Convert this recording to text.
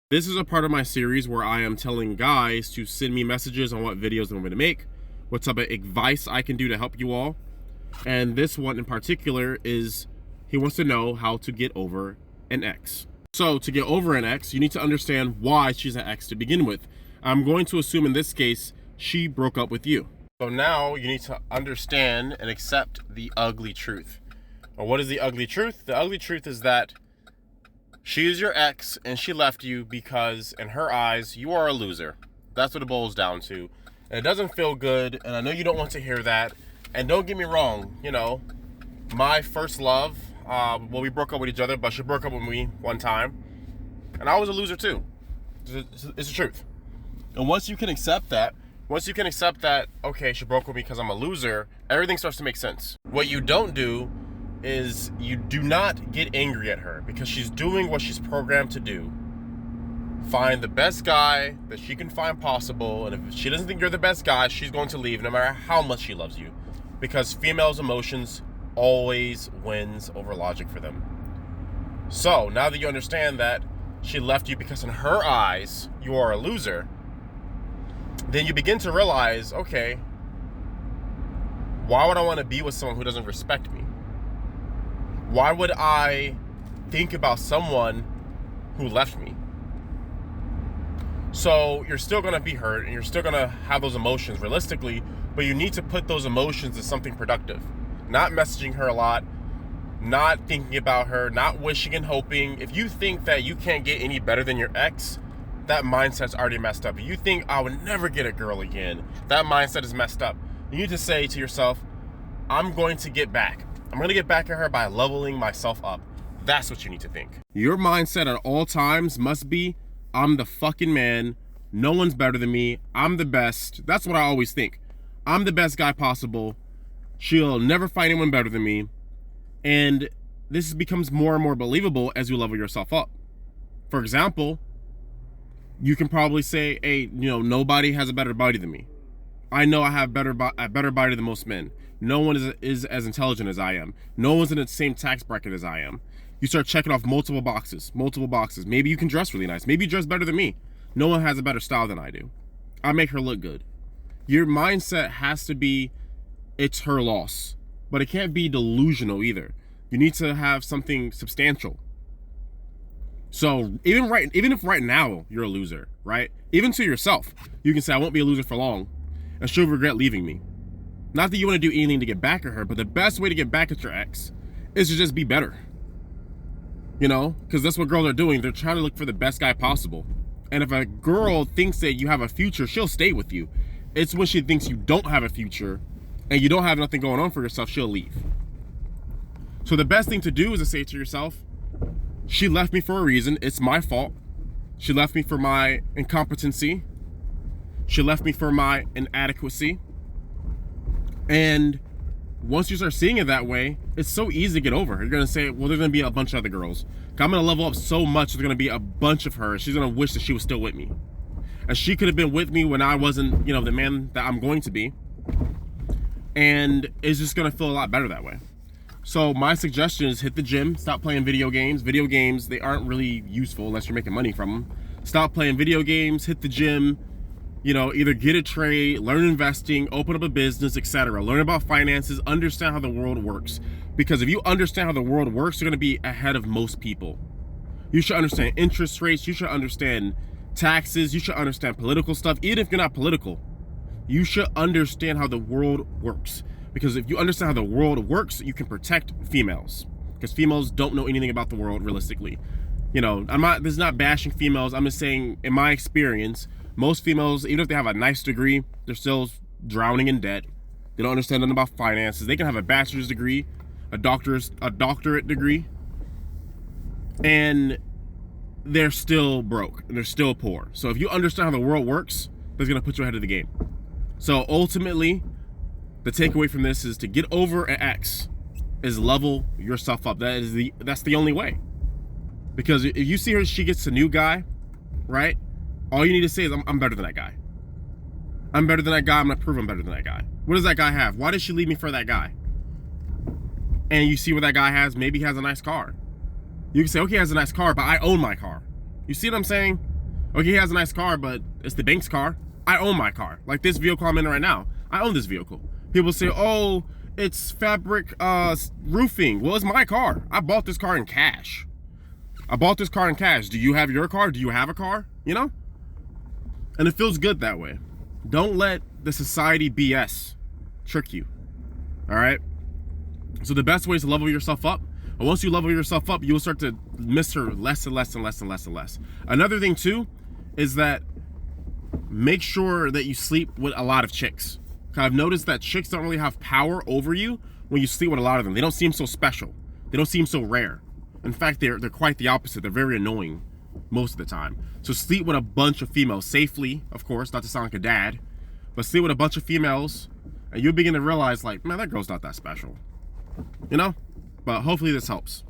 This is a part of my series where I am telling guys to send me messages on what videos they want me to make, what type of advice I can do to help you all. And this one in particular is he wants to know how to get over an ex. So to get over an ex, you need to understand why she's an ex to begin with. I'm going to assume in this case, she broke up with you. So now you need to understand and accept the ugly truth. Well, what is the ugly truth? The ugly truth is that she is your ex and she left you because in her eyes, you are a loser. That's what it boils down to. And it doesn't feel good, and I know you don't want to hear that. And don't get me wrong, you know, my first love, we broke up with each other, but she broke up with me one time. And I was a loser too. It's the truth. And once you can accept that, okay, she broke with me because I'm a loser, everything starts to make sense. What you don't do is you do not get angry at her because she's doing what she's programmed to do. Find the best guy that she can find possible, and if she doesn't think you're the best guy, she's going to leave no matter how much she loves you, because females' emotions always wins over logic for them. So now that you understand that she left you because in her eyes you are a loser, then you begin to realize, okay, why would I want to be with someone who doesn't respect me? Why would I think about someone who left me? So you're still going to be hurt and you're still going to have those emotions realistically, but you need to put those emotions in something productive. Not messaging her a lot, not thinking about her, not wishing and hoping. If you think that you can't get any better than your ex, that mindset's already messed up. If you think I would never get a girl again, that mindset is messed up. You need to say to yourself, I'm going to get back. I'm going to get back at her by leveling myself up. That's what you need to think. Your mindset at all times must be, I'm the fucking man. No one's better than me. I'm the best. That's what I always think. I'm the best guy possible. She'll never find anyone better than me. And this becomes more and more believable as you level yourself up. For example, you can probably say, hey, nobody has a better body than me. I know I have a better body than most men. No one is as intelligent as I am. No one's in the same tax bracket as I am. You start checking off multiple boxes. Maybe you can dress really nice. Maybe you dress better than me. No one has a better style than I do. I make her look good. Your mindset has to be, it's her loss. But it can't be delusional either. You need to have something substantial. So even if right now you're a loser, right? Even to yourself, you can say, I won't be a loser for long, and she'll regret leaving me. Not that you want to do anything to get back at her, but the best way to get back at your ex is to just be better. Because that's what girls are doing. They're trying to look for the best guy possible. And if a girl thinks that you have a future, she'll stay with you. It's when she thinks you don't have a future and you don't have nothing going on for yourself, she'll leave. So the best thing to do is to say to yourself, she left me for a reason. It's my fault. She left me for my incompetency. She left me for my inadequacy. And once you start seeing it that way, it's so easy to get over. You're going to say, well, there's going to be a bunch of other girls. I'm going to level up so much, there's going to be a bunch of her. She's going to wish that she was still with me. And she could have been with me when I wasn't, the man that I'm going to be. And it's just going to feel a lot better that way. So my suggestion is hit the gym, stop playing video games. Video games, they aren't really useful unless you're making money from them. Stop playing video games, hit the gym, either get a trade, learn investing, open up a business, etc. Learn about finances, understand how the world works. Because if you understand how the world works, you're going to be ahead of most people. You should understand interest rates. You should understand taxes. You should understand political stuff. Even if you're not political, you should understand how the world works. Because if you understand how the world works, you can protect females. Because females don't know anything about the world realistically. This is not bashing females. I'm just saying, in my experience, most females, even if they have a nice degree, they're still drowning in debt. They don't understand nothing about finances. They can have a bachelor's degree, a doctorate degree, and they're still broke and they're still poor. So if you understand how the world works, that's going to put you ahead of the game. So ultimately, the takeaway from this is to get over an ex is level yourself up. That's the only way. Because if you see her, she gets a new guy, right? All you need to say is, I'm better than that guy. I'm better than that guy. I'm going to prove I'm better than that guy. What does that guy have? Why did she leave me for that guy? And you see what that guy has. Maybe he has a nice car. You can say, okay, he has a nice car, but I own my car. You see what I'm saying? Okay, he has a nice car, but it's the bank's car. I own my car. Like this vehicle I'm in right now, I own this vehicle. People say, oh, it's fabric roofing. Well, it's my car. I bought this car in cash. I bought this car in cash. Do you have your car? Do you have a car? You know? And it feels good that way. Don't let the society BS trick you. All right? So the best way is to level yourself up. And once you level yourself up, you'll start to miss her less and less and less and less and less. Another thing too is that make sure that you sleep with a lot of chicks. I've noticed that chicks don't really have power over you when you sleep with a lot of them. They don't seem so special. They don't seem so rare. In fact, they're quite the opposite. They're very annoying most of the time. So sleep with a bunch of females safely, of course, not to sound like a dad, but sleep with a bunch of females and you'll begin to realize like, man, that girl's not that special, you know? But hopefully this helps.